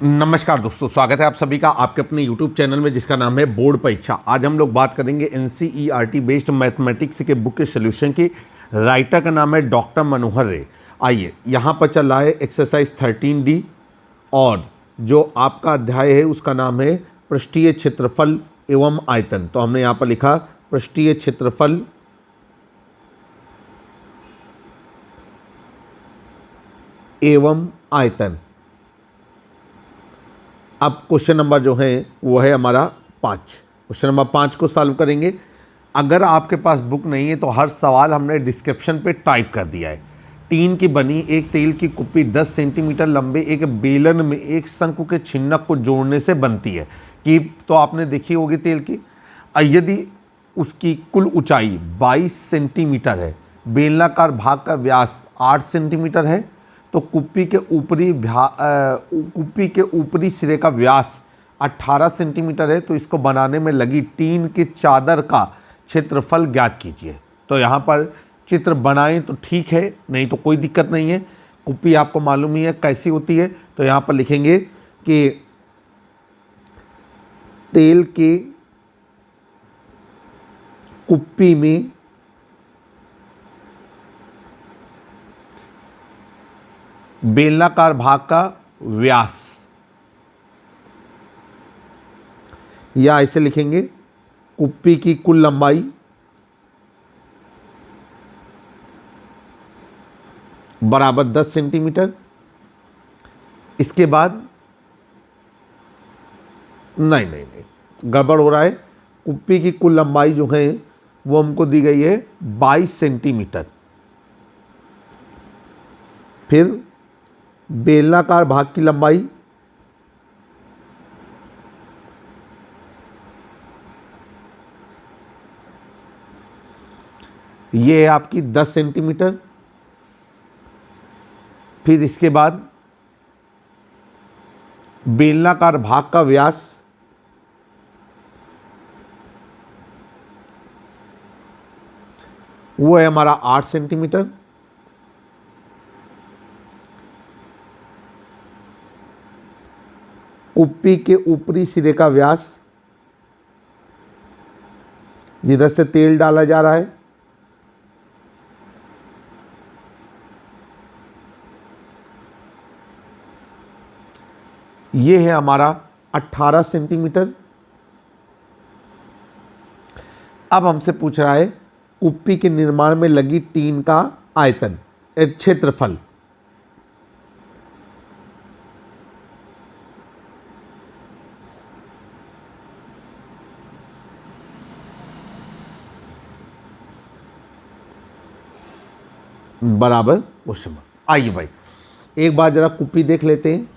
नमस्कार दोस्तों, स्वागत है आप सभी का आपके अपने YouTube चैनल में जिसका नाम है बोर्ड परीक्षा। आज हम लोग बात करेंगे NCERT बेस्ड मैथमेटिक्स के बुक के सोल्यूशन की। राइटर का नाम है डॉक्टर मनोहर रे। आइए, यहाँ पर चल रहा है एक्सरसाइज 13D और जो आपका अध्याय है उसका नाम है पृष्ठीय क्षेत्रफल एवं आयतन। तो हमने यहाँ पर लिखा पृष्ठीय क्षेत्रफल एवं आयतन। अब क्वेश्चन नंबर जो है वो है हमारा 5। क्वेश्चन नंबर 5 को सॉल्व करेंगे। अगर आपके पास बुक नहीं है तो हर सवाल हमने डिस्क्रिप्शन पे टाइप कर दिया है। टीन की बनी एक तेल की कुप्पी 10 सेंटीमीटर लंबे एक बेलन में एक शंकु के छिन्नक को जोड़ने से बनती है कि तो आपने देखी होगी तेल की। यदि उसकी कुल ऊंचाई 22 सेंटीमीटर है, बेलनाकार भाग का व्यास 8 सेंटीमीटर है, तो कुप्पी के ऊपरी सिरे का व्यास 18 सेंटीमीटर है, तो इसको बनाने में लगी टीन की चादर का क्षेत्रफल ज्ञात कीजिए। तो यहाँ पर चित्र बनाएं तो ठीक है, नहीं तो कोई दिक्कत नहीं है। कुप्पी आपको मालूम ही है कैसी होती है। तो यहाँ पर लिखेंगे कि तेल की कुप्पी में बेलनाकार भाग का व्यास, या ऐसे लिखेंगे कुप्पी की कुल लंबाई बराबर 10 सेंटीमीटर। इसके बाद नहीं, गड़बड़ हो रहा है। कुप्पी की कुल लंबाई जो है वो हमको दी गई है 22 सेंटीमीटर। फिर बेलनाकार भाग की लंबाई ये है आपकी 10 सेंटीमीटर। फिर इसके बाद बेलनाकार भाग का व्यास वो है हमारा 8 सेंटीमीटर। कुप्पी के ऊपरी सिरे का व्यास, जिधर से तेल डाला जा रहा है, ये है हमारा 18 सेंटीमीटर। अब हमसे पूछ रहा है कुप्पी के निर्माण में लगी टीन का आयतन, क्षेत्रफल। बराबर क्वेश्चन मार्क। आइए भाई, एक बार जरा कुप्पी देख लेते हैं।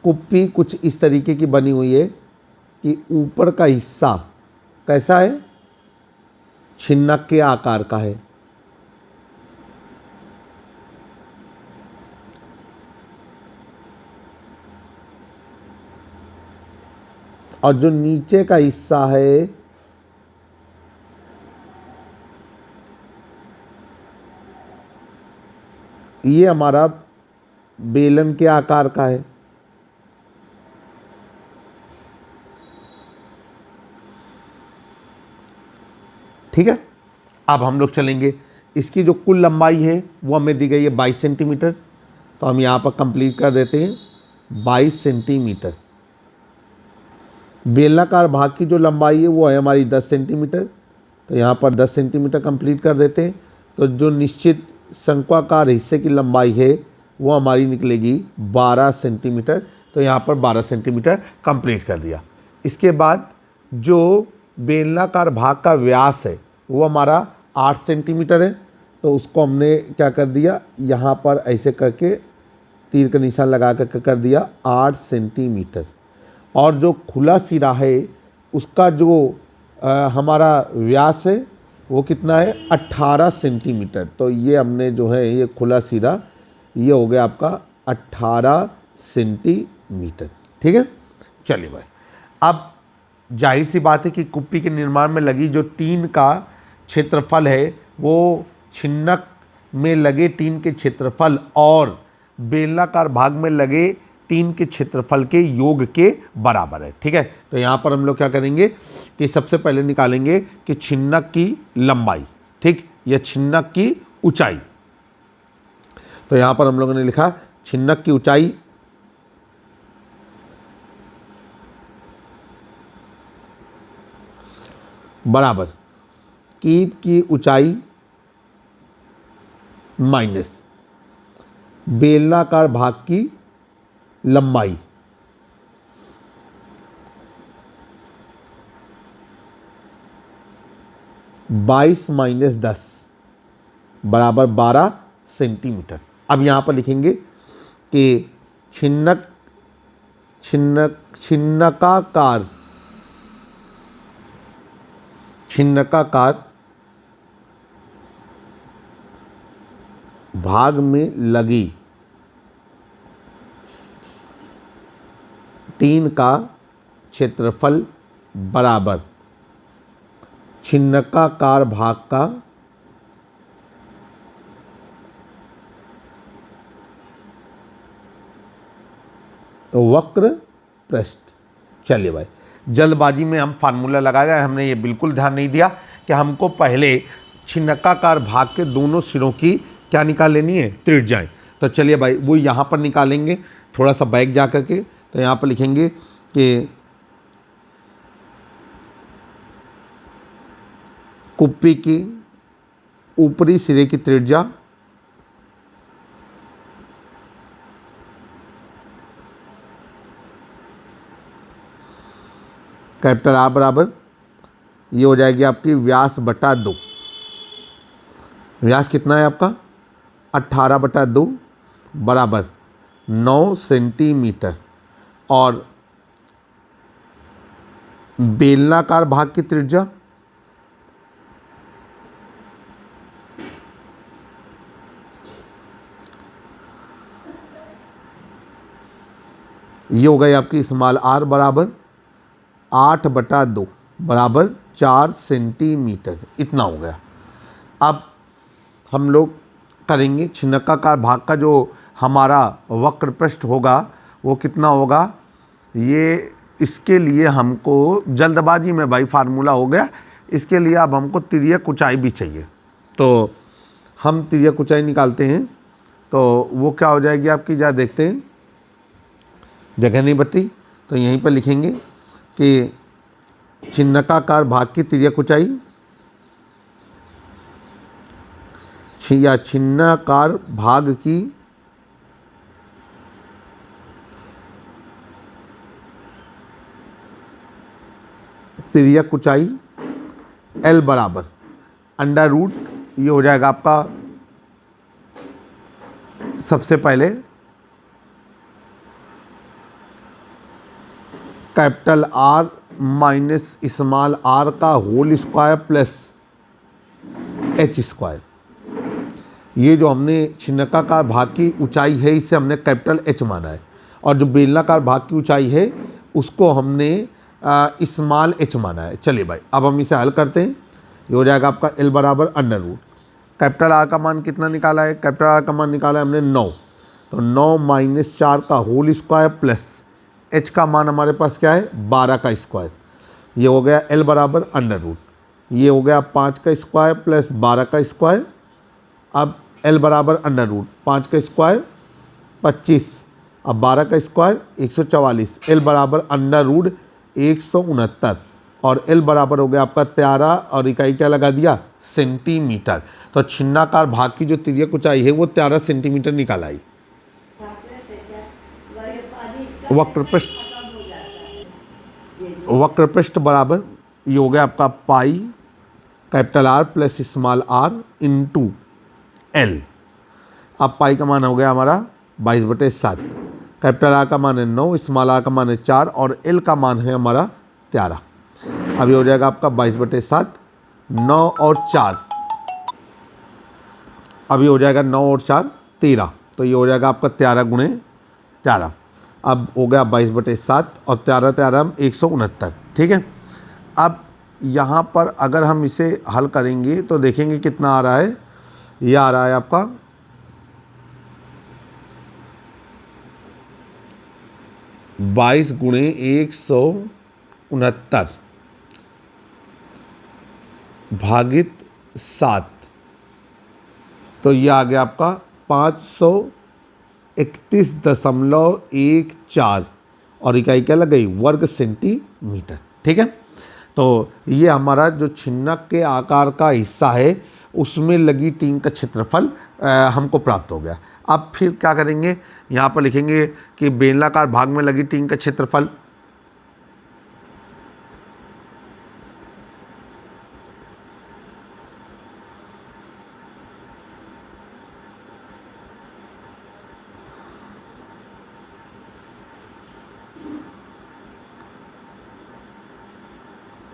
कुप्पी कुछ इस तरीके की बनी हुई है कि ऊपर का हिस्सा कैसा है, छिन्नक के आकार का है, और जो नीचे का हिस्सा है ये हमारा बेलन के आकार का है। ठीक है, अब हम लोग चलेंगे। इसकी जो कुल लंबाई है वो हमें दी गई है 22 सेंटीमीटर। तो हम यहाँ पर कंप्लीट कर देते हैं 22 सेंटीमीटर। बेलनाकार भाग की जो लंबाई है वो है हमारी 10 सेंटीमीटर। तो यहाँ पर 10 सेंटीमीटर कंप्लीट कर देते हैं। तो जो निश्चित शंक्वाकार हिस्से की लंबाई है वो हमारी निकलेगी 12 सेंटीमीटर। तो यहाँ पर 12 सेंटीमीटर कंप्लीट कर दिया। इसके बाद जो बेलनाकार भाग का व्यास है वो हमारा 8 सेंटीमीटर है। तो उसको हमने क्या कर दिया, यहाँ पर ऐसे करके तीर का निशान लगा कर दिया 8 सेंटीमीटर। और जो खुला सिरा है उसका जो हमारा व्यास है वो कितना है, 18 सेंटीमीटर। तो ये हमने जो है ये खुला सिरा ये हो गया आपका 18 सेंटीमीटर। ठीक है, चलिए भाई। अब जाहिर सी बात है कि कुप्पी के निर्माण में लगी जो टीन का क्षेत्रफल है वो छिन्नक में लगे टीन के क्षेत्रफल और बेलनाकार भाग में लगे तीन के क्षेत्रफल के योग के बराबर है। ठीक है, तो यहाँ पर हम लोग क्या करेंगे कि सबसे पहले निकालेंगे कि छिन्नक की लंबाई, ठीक, या छिन्नक की ऊंचाई। तो यहाँ पर हम लोगों ने लिखा छिन्नक की ऊंचाई बराबर कीप की ऊंचाई माइनस बेलनाकार भाग की लंबाई, बाईस माइनस 10 बराबर 12 सेंटीमीटर। अब यहाँ पर लिखेंगे कि छिन्नकाकार भाग में लगी टीन का क्षेत्रफल बराबर छिन्नकाकार भाग का वक्र पृष्ठ। चलिए भाई, जल्दबाजी में हम फार्मूला लगाया, हमने ये बिल्कुल ध्यान नहीं दिया कि हमको पहले छिन्नकाकार भाग के दोनों सिरों की क्या निकाल लेनी है, त्रिज्याएं। तो चलिए भाई वो यहाँ पर निकालेंगे, थोड़ा सा बैक जा करके। तो यहाँ पर लिखेंगे कि कुप्पी की ऊपरी सिरे की त्रिज्या कैपिटल आर बराबर ये हो जाएगी आपकी व्यास बटा 2। व्यास कितना है आपका 18/2 बराबर 9 सेंटीमीटर। और बेलनाकार भाग की त्रिज्या ये हो गई आपकी स्मॉल आर बराबर 8/2 बराबर 4 सेंटीमीटर, इतना हो गया। अब हम लोग करेंगे छिन्नकाकार भाग का जो हमारा वक्र पृष्ठ होगा वो कितना होगा, ये इसके लिए हमको जल्दबाजी में भाई फार्मूला हो गया, इसके लिए अब हमको तिर्यक ऊंचाई भी चाहिए। तो हम तिर्यक ऊंचाई निकालते हैं, तो वो क्या हो जाएगी आपकी, जा देखते हैं, जगह नहीं बची तो यहीं पर लिखेंगे कि छिन्नकाकार भाग की तिर्यक ऊंचाई या छिन्नाकार भाग की तिर्यक ऊंचाई L बराबर अंडर रूट, ये हो जाएगा आपका सबसे पहले capital R minus small r का whole square plus h square. ये जो हमने छिन्नकाकार भाग की ऊंचाई है इसे हमने कैपिटल H माना है, और जो बेलनाकार भाग की ऊंचाई है उसको हमने स्मॉल h माना है। चलिए भाई अब हम इसे हल करते हैं। ये हो जाएगा आपका L बराबर अंडर रूट, कैपिटल R का मान कितना निकाला है, कैपिटल R का मान निकाला है हमने 9, तो 9 माइनस 4 का होल स्क्वायर प्लस h का मान हमारे पास क्या है 12 का स्क्वायर। ये हो गया L बराबर अंडर रूट, ये हो गया 5 का स्क्वायर प्लस 12 का स्क्वायर। अब L बराबर अंडर रूट 5 का स्क्वायर 25, अब 12 का स्क्वायर 144, L बराबर अंडर रूट 169, और L बराबर हो गया आपका 13, और इकाई क्या लगा दिया सेंटीमीटर। तो छिन्नाकार भाग की जो तिर्यक ऊंचाई है वो 13 सेंटीमीटर निकाल आई। वक्र पृष्ठ बराबर ये हो गया आपका pi capital R plus small r into L। अब पाई का मान हो गया हमारा 22/7, कैपिटल R का मान है 9, स्मॉल r का मान है 4, और L का मान है हमारा 13। अब ये हो जाएगा आपका 22/7, 9 और 4, अब ये हो जाएगा 9 और 4 13, तो ये हो जाएगा आपका 13 गुणे 13। अब हो गया 22/7 और 13 13 169, ठीक है। अब यहाँ पर अगर हम इसे हल करेंगे तो देखेंगे कितना आ रहा है, ये आ रहा है आपका 22 गुणे 169 भागित 7, तो ये आ गया आपका 531.14 और इकाई क्या लग गई, वर्ग सेंटीमीटर। ठीक है, तो ये हमारा जो छिन्नक के आकार का हिस्सा है उसमें लगी टीम का क्षेत्रफल हमको प्राप्त हो गया। अब फिर क्या करेंगे, यहाँ पर लिखेंगे कि बेलनाकार भाग में लगी टीम का क्षेत्रफल।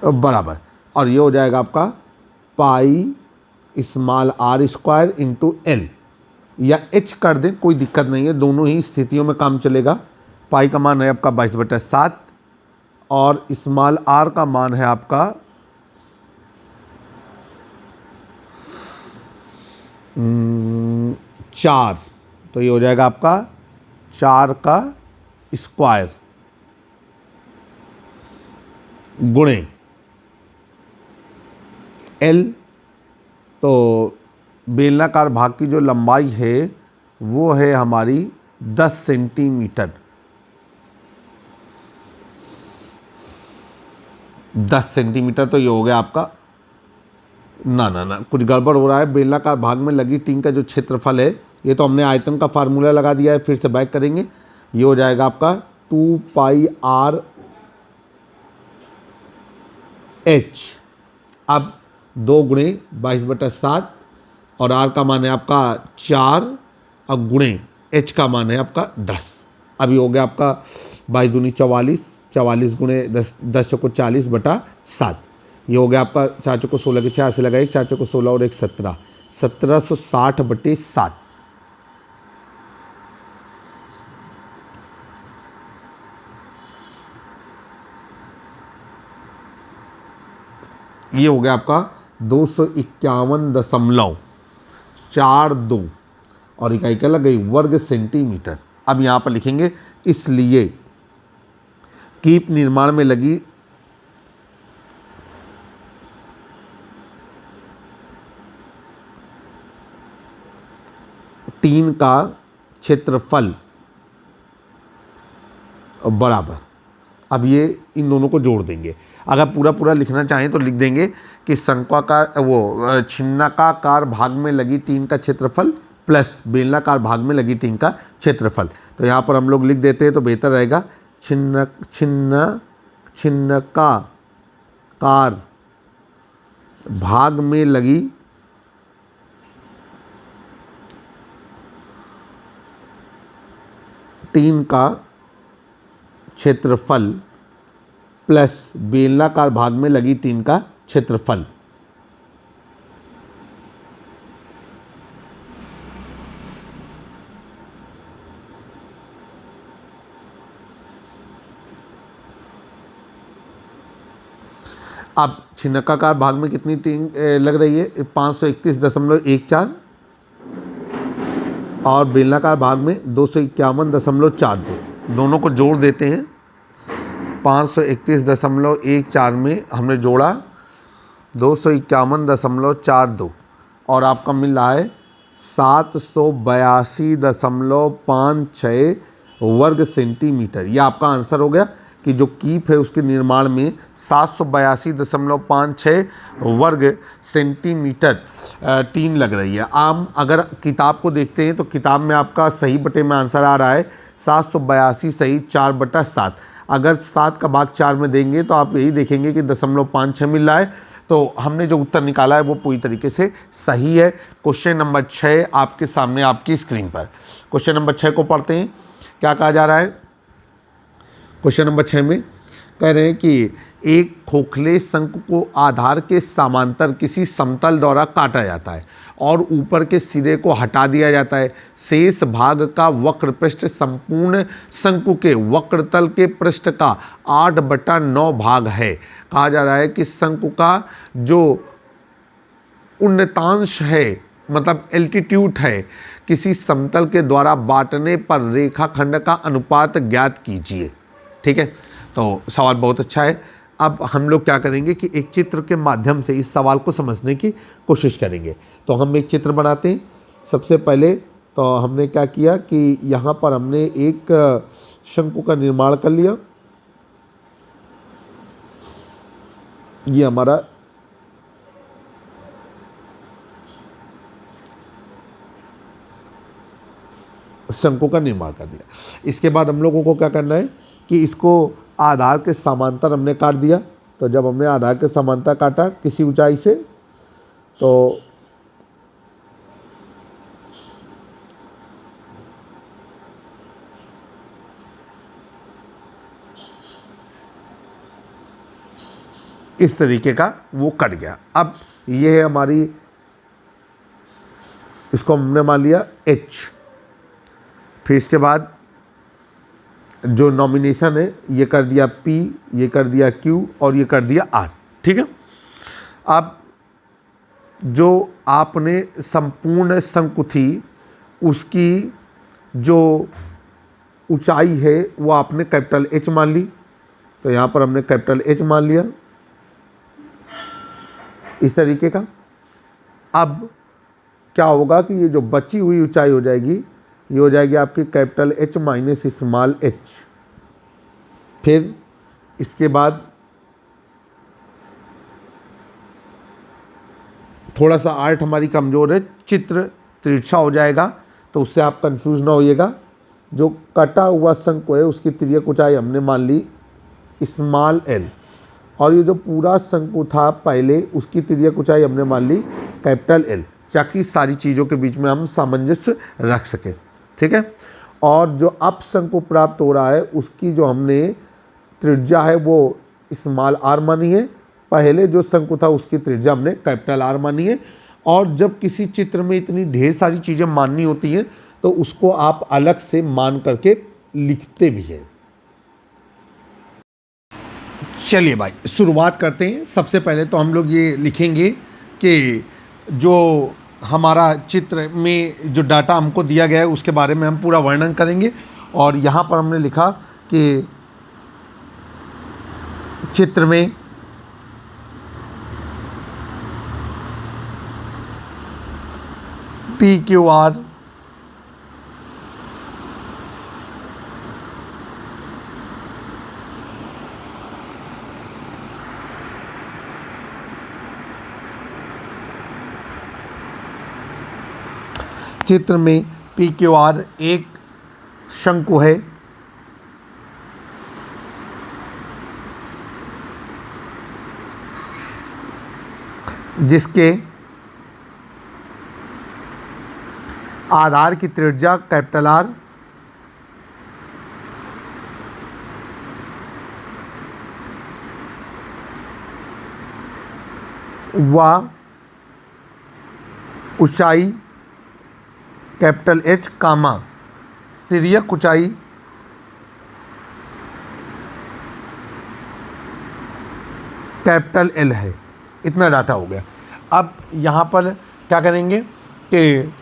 बराबर, और ये हो जाएगा आपका pi small r square into L, या h कर दें कोई दिक्कत नहीं है, दोनों ही स्थितियों में काम चलेगा। पाई का मान है आपका 22/7 और स्मॉल r का मान है आपका 4, तो ये हो जाएगा आपका 4 का स्क्वायर गुणे L, तो बेलनाकार भाग की जो लंबाई है वो है हमारी 10 सेंटीमीटर। 10 सेंटीमीटर, तो ये हो गया आपका, ना कुछ गड़बड़ हो रहा है। बेलनाकार भाग में लगी टीम का जो क्षेत्रफल है, ये तो हमने आयतन का फार्मूला लगा दिया है, फिर से बैक करेंगे। ये हो जाएगा आपका 2 पाई r h, अब 2 गुणे 22/7 और r का मान है आपका 4 और गुणे h का मान है आपका 10। अभी हो गया आपका 22 दूनी 44, 44 गुणे 10 चौको 40/7, ये हो गया आपका 4 चौको 16 के 4 से लगाए, 4 चौको 16 और 1 17, 1760/7। ये हो गया आपका 251.42 और इकाई क्या लग गई, वर्ग सेंटीमीटर। अब यहाँ पर लिखेंगे इसलिए कीप निर्माण में लगी टीन का क्षेत्रफल बराबर, अब ये इन दोनों को जोड़ देंगे। अगर पूरा पूरा लिखना चाहें तो लिख देंगे कि शंक्वाकार छिन्नाकार भाग में लगी टीन का क्षेत्रफल प्लस बेलनाकार भाग में लगी टीन का क्षेत्रफल। तो यहाँ पर हम लोग लिख देते हैं तो बेहतर रहेगा, छिन्नाकार भाग में लगी टीन का क्षेत्रफल प्लस बेलनाकार भाग में लगी टीन का क्षेत्रफल। अब छिन्नकाकार भाग में कितनी टीन लग रही है, 531.14 और बेलनाकार भाग में 251.42, दोनों को जोड़ देते हैं। 531.14 में हमने जोड़ा 251.42 और आपका मिल रहा है 782.56 वर्ग सेंटीमीटर। यह आपका आंसर हो गया कि जो कीप है उसके निर्माण में 782.56 वर्ग सेंटीमीटर टीन लग रही है। आम अगर किताब को देखते हैं तो किताब में आपका सही बटे में आंसर आ रहा है 782 सही 4/7। अगर 7 का भाग 4 में देंगे तो आप यही देखेंगे कि 0.56 मिल रहा है। तो हमने जो उत्तर निकाला है वो पूरी तरीके से सही है। क्वेश्चन नंबर 6 आपके सामने आपकी स्क्रीन पर। क्वेश्चन नंबर 6 को पढ़ते हैं, क्या कहा जा रहा है। क्वेश्चन नंबर 6 में कह रहे हैं कि एक खोखले शंकु को आधार के समांतर किसी समतल द्वारा काटा जाता है और ऊपर के सिरे को हटा दिया जाता है। शेष भाग का वक्र पृष्ठ संपूर्ण शंकु के वक्रतल के पृष्ठ का 8/9 भाग है। कहा जा रहा है कि शंकु का जो उन्नतांश है, मतलब एल्टीट्यूड है, किसी समतल के द्वारा बांटने पर रेखाखंड का अनुपात ज्ञात कीजिए। ठीक है, तो सवाल बहुत अच्छा है। अब हम लोग क्या करेंगे कि एक चित्र के माध्यम से इस सवाल को समझने की कोशिश करेंगे। तो हम एक चित्र बनाते हैं। सबसे पहले तो हमने क्या किया कि यहाँ पर हमने एक शंकु का निर्माण कर लिया। ये हमारा शंकु का निर्माण कर दिया। इसके बाद हम लोगों को क्या करना है कि इसको आधार के समांतर हमने काट दिया। तो जब हमने आधार के समांतर काटा किसी ऊंचाई से, तो इस तरीके का वो कट गया। अब ये है हमारी, इसको हमने मान लिया H। फिर इसके बाद जो नॉमिनेशन है ये कर दिया P, ये कर दिया Q और ये कर दिया R। ठीक है, अब जो आपने संपूर्ण शंकु थी उसकी जो ऊंचाई है वो आपने कैपिटल H मान ली। तो यहाँ पर हमने कैपिटल H मान लिया इस तरीके का। अब क्या होगा कि ये जो बची हुई ऊंचाई हो जाएगी, ये हो जाएगी आपकी capital H minus small h। फिर इसके बाद थोड़ा सा आर्ट हमारी कमज़ोर है, चित्र तिरछा हो जाएगा, तो उससे आप कंफ्यूज ना होइएगा। जो कटा हुआ शंकु है उसकी तिर्यक ऊंचाई हमने मान ली स्मॉल l, और ये जो पूरा शंकु था पहले उसकी तिर्यक ऊंचाई हमने मान ली कैपिटल L, ताकि सारी चीज़ों के बीच में हम सामंजस्य रख सकें। ठीक है, और जो अब शंकु प्राप्त हो रहा है उसकी जो हमने त्रिज्या है वो स्मॉल r मानी है। पहले जो शंकु था उसकी त्रिज्या हमने कैपिटल R मानी है। और जब किसी चित्र में इतनी ढेर सारी चीज़ें माननी होती हैं तो उसको आप अलग से मान करके लिखते भी हैं। चलिए भाई शुरुआत करते हैं। सबसे पहले तो हम लोग ये लिखेंगे कि जो हमारा चित्र में जो डाटा हमको दिया गया है उसके बारे में हम पूरा वर्णन करेंगे। और यहाँ पर हमने लिखा कि चित्र में PQR चित्र में PQR एक शंकु है जिसके आधार की त्रिज्या कैपिटल R व ऊंचाई कैपिटल H कामा तिर्यक ऊंचाई कैपिटल L है। इतना डाटा हो गया। अब यहाँ पर क्या करेंगे कि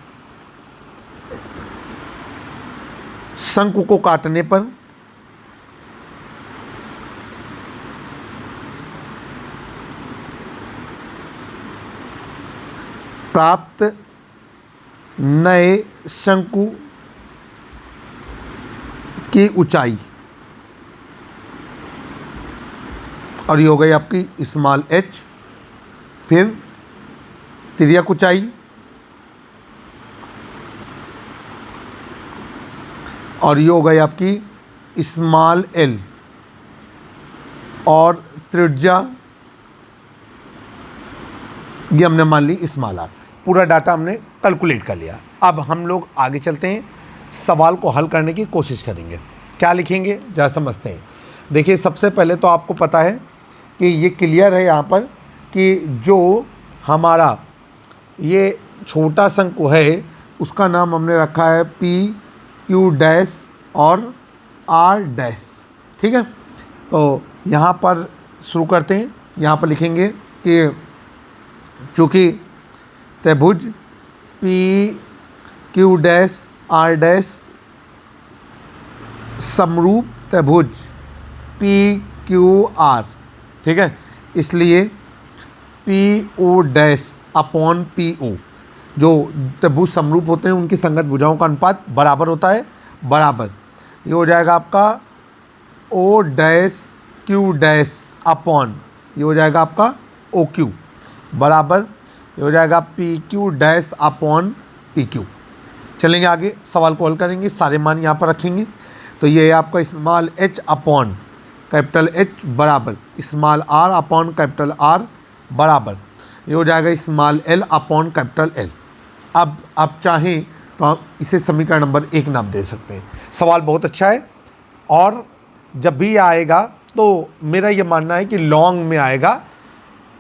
शंकु को काटने पर प्राप्त नए शंकु की ऊंचाई, और ये हो गई आपकी स्मॉल h। फिर तिर्यक ऊंचाई और ये हो गई आपकी स्मॉल l, और त्रिज्या ये हमने मान ली स्मॉल r। पूरा डाटा हमने कैलकुलेट कर लिया। अब हम लोग आगे चलते हैं, सवाल को हल करने की कोशिश करेंगे। क्या लिखेंगे जरा समझते हैं। देखिए सबसे पहले तो आपको पता है कि ये क्लियर है यहाँ पर कि जो हमारा ये छोटा शंकु है उसका नाम हमने रखा है PQ डैश और R डैश। ठीक है, तो यहाँ पर शुरू करते हैं। यहाँ पर लिखेंगे कि चूँकि त्रिभुज PQ डैश R डैश समरूप त्रिभुज पी क्यू आर, ठीक है। इसलिए P O dash upon P O, जो त्रिभुज समरूप होते हैं उनकी संगत भुजाओं का अनुपात बराबर होता है, बराबर। ये हो जाएगा आपका O dash Q dash upon, ये हो जाएगा आपका ओ क्यू, बराबर ये हो जाएगा P Q dash upon P Q. चलेंगे आगे, सवाल को हल करेंगे, सारे मान यहाँ पर रखेंगे। तो ये है आपका small h upon capital H बराबर small r upon capital R बराबर, ये हो जाएगा small l upon capital L। अब आप चाहें तो आप इसे समीकरण नंबर 1 नाम दे सकते हैं। सवाल बहुत अच्छा है, और जब भी आएगा तो मेरा ये मानना है कि लॉन्ग में आएगा,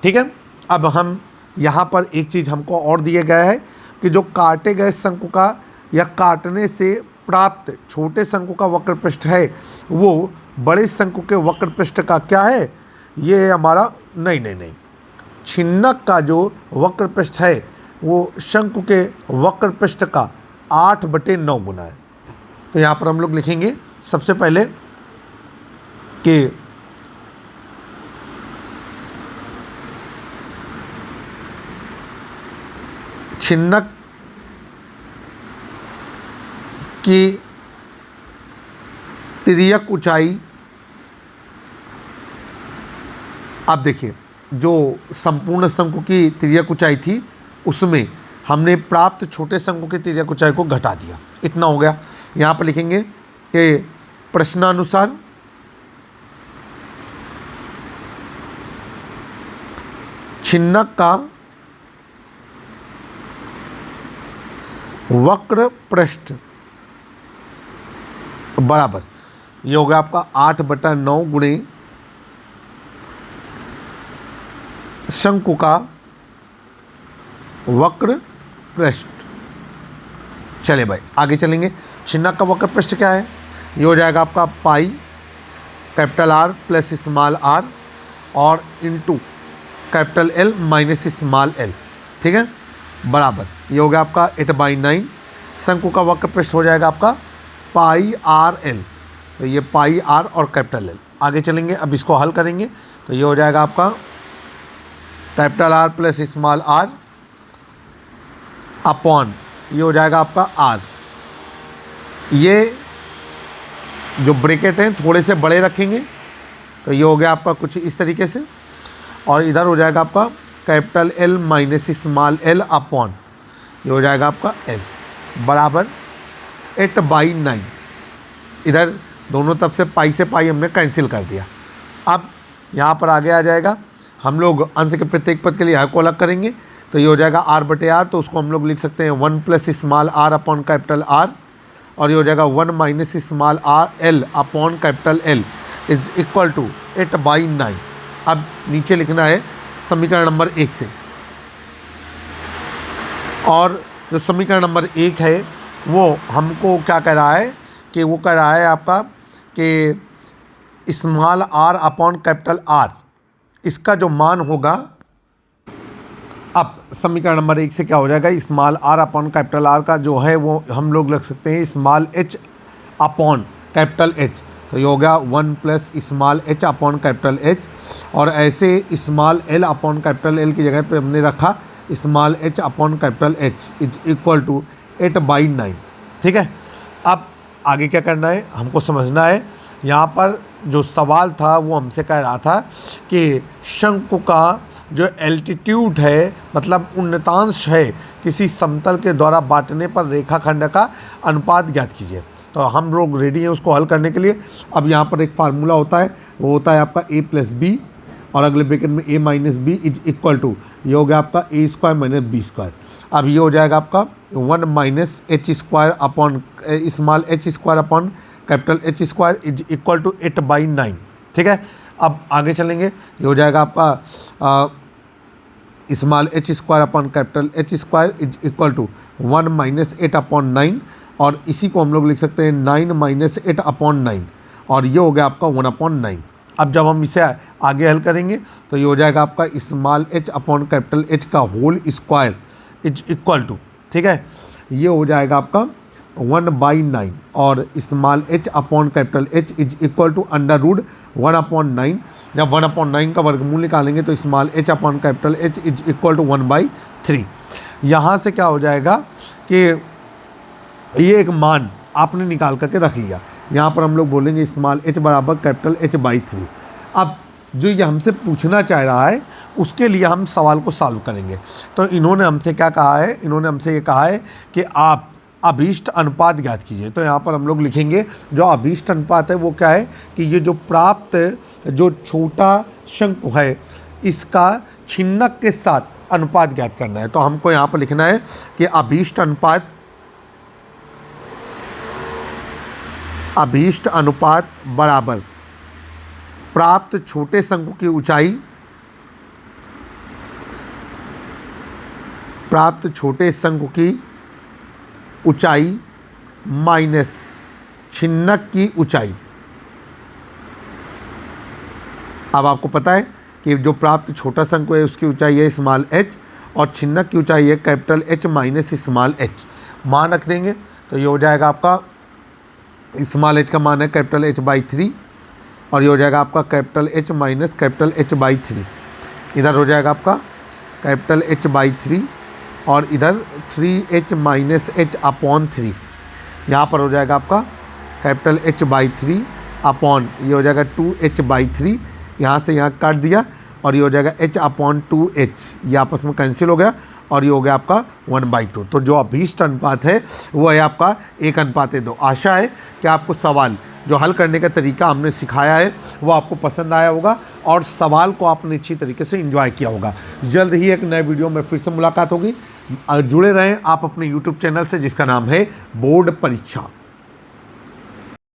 ठीक है। अब हम यहाँ पर एक चीज़ हमको और दिया गया है कि जो काटे गए शंकु का या काटने से प्राप्त छोटे शंकु का वक्र पृष्ठ है वो बड़े शंकु के वक्र पृष्ठ का क्या है, ये है हमारा नहीं, छिन्नक का जो वक्र पृष्ठ है वो शंकु के वक्र पृष्ठ का 8/9 गुना है। तो यहाँ पर हम लोग लिखेंगे सबसे पहले कि छिन्नक की तिर्यक ऊंचाई, आप देखिए जो संपूर्ण शंकु की तिर्यक ऊंचाई थी उसमें हमने प्राप्त छोटे शंकु की तिर्यक ऊंचाई को घटा दिया, इतना हो गया। यहाँ पर लिखेंगे कि प्रश्नानुसार छिन्नक का वक्र पृष्ठ बराबर, ये हो गया आपका 8/9 गुणे शंकु का वक्र पृष्ठ। चले भाई आगे चलेंगे। छिन्नक का वक्र पृष्ठ क्या है, ये हो जाएगा आपका pi capital R plus small r और into capital L minus small l, ठीक है, बराबर ये हो गया आपका 8/9। शंकु का वक्र पृष्ठ हो जाएगा आपका पाई आर एल, तो ये पाई आर और कैपिटल एल। आगे चलेंगे, अब इसको हल करेंगे तो ये हो जाएगा आपका capital R plus small R upon, ये हो जाएगा आपका आर। ये जो ब्रैकेट हैं थोड़े से बड़े रखेंगे तो ये हो गया आपका कुछ इस तरीके से, और इधर हो जाएगा आपका capital L minus small L upon, ये हो जाएगा आपका एल बराबर 8/9। इधर दोनों तरफ से पाई से पाई हमने कैंसिल कर दिया। अब यहाँ पर आगे आ जाएगा, हम लोग अंश के प्रत्येक पद के लिए यह को अलग करेंगे तो ये हो जाएगा r/r, तो उसको हम लोग लिख सकते हैं 1 plus small r upon capital R, और ये हो जाएगा 1 minus small r l upon capital L is equal to 8/9। अब नीचे लिखना है समीकरण नंबर 1 से, और जो समीकरण नंबर 1 है वो हमको क्या कह रहा है कि वो कह रहा है आपका कि small r upon capital R, इसका जो मान होगा, अब समीकरण नंबर 1 से क्या हो जाएगा, small r upon capital R का जो है वो हम लोग लग सकते हैं small h upon capital H, तो ये हो गया 1 plus small h upon capital H, और ऐसे small l upon capital L की जगह पे हमने रखा small h upon capital H is equal to 8/9, ठीक है। अब आगे क्या करना है हमको समझना है। यहाँ पर जो सवाल था वो हमसे कह रहा था कि शंकु का जो एल्टीट्यूड है, मतलब उन्नतांश है, किसी समतल के द्वारा बांटने पर रेखाखंड का अनुपात ज्ञात कीजिए। तो हम लोग रेडी हैं उसको हल करने के लिए। अब यहाँ पर एक फार्मूला होता है, वो होता है आपका a प्लस बी, और अगले ब्रैकेट में a minus B is equal to, ये हो गया आपका a square minus B square. अब ये हो जाएगा आपका 1 minus h square upon small h square upon capital H square is equal to 8/9, ठीक है। अब आगे चलेंगे, ये हो जाएगा आपका small h square upon capital H square is equal to 1 minus 8/9, और इसी को हम लोग लिख सकते हैं 9 माइनस 8/9, और ये हो गया आपका 1/9। अब जब हम इसे आगे हल करेंगे तो ये हो जाएगा आपका small h upon capital H का whole square is equal to, ठीक है, ये हो जाएगा आपका 1/9 और small h upon capital H is equal to √1/9। जब 1/9 का वर्गमूल निकालेंगे तो small h upon capital H is equal to 1/3। यहाँ से क्या हो जाएगा कि ये एक मान आपने निकाल करके रख लिया। यहाँ पर हम लोग बोलेंगे स्मॉल h बराबर कैपिटल H/3। अब जो ये हमसे पूछना चाह रहा है उसके लिए हम सवाल को सॉल्व करेंगे। तो इन्होंने हमसे क्या कहा है, इन्होंने हमसे ये कहा है कि आप अभीष्ट अनुपात ज्ञात कीजिए। तो यहाँ पर हम लोग लिखेंगे जो अभीष्ट अनुपात है वो क्या है कि ये जो प्राप्त जो छोटा शंकु है इसका छिन्नक के साथ अनुपात ज्ञात करना है। तो हमको यहाँ पर लिखना है कि अभीष्ट अनुपात बराबर प्राप्त छोटे शंकु की ऊंचाई, प्राप्त छोटे शंकु की ऊंचाई माइनस छिन्नक की ऊंचाई। अब आपको पता है कि जो प्राप्त छोटा शंकु है उसकी ऊंचाई है स्मॉल h और छिन्नक की ऊंचाई है capital H minus small h। मान रख देंगे तो ये हो जाएगा आपका स्मॉल h का मान है कैपिटल H/3 और ये हो जाएगा आपका capital H minus capital H/3। इधर हो जाएगा आपका कैपिटल H/3 और इधर 3h माइनस h अपॉन 3। यहाँ पर हो जाएगा आपका कैपिटल H/3 अपॉन ये हो जाएगा 2h/3। यहाँ से यहाँ काट दिया और ये हो जाएगा h/2h, ये आपस में कैंसिल हो गया और ये हो गया आपका 1/2। तो जो अभीष्ट अनुपात है वो है आपका 1:2। आशा है कि आपको सवाल जो हल करने का तरीका हमने सिखाया है वो आपको पसंद आया होगा और सवाल को आपने अच्छी तरीके से एंजॉय किया होगा। जल्द ही एक नए वीडियो में फिर से मुलाकात होगी। जुड़े रहें आप अपने YouTube चैनल से जिसका नाम है बोर्ड परीक्षा।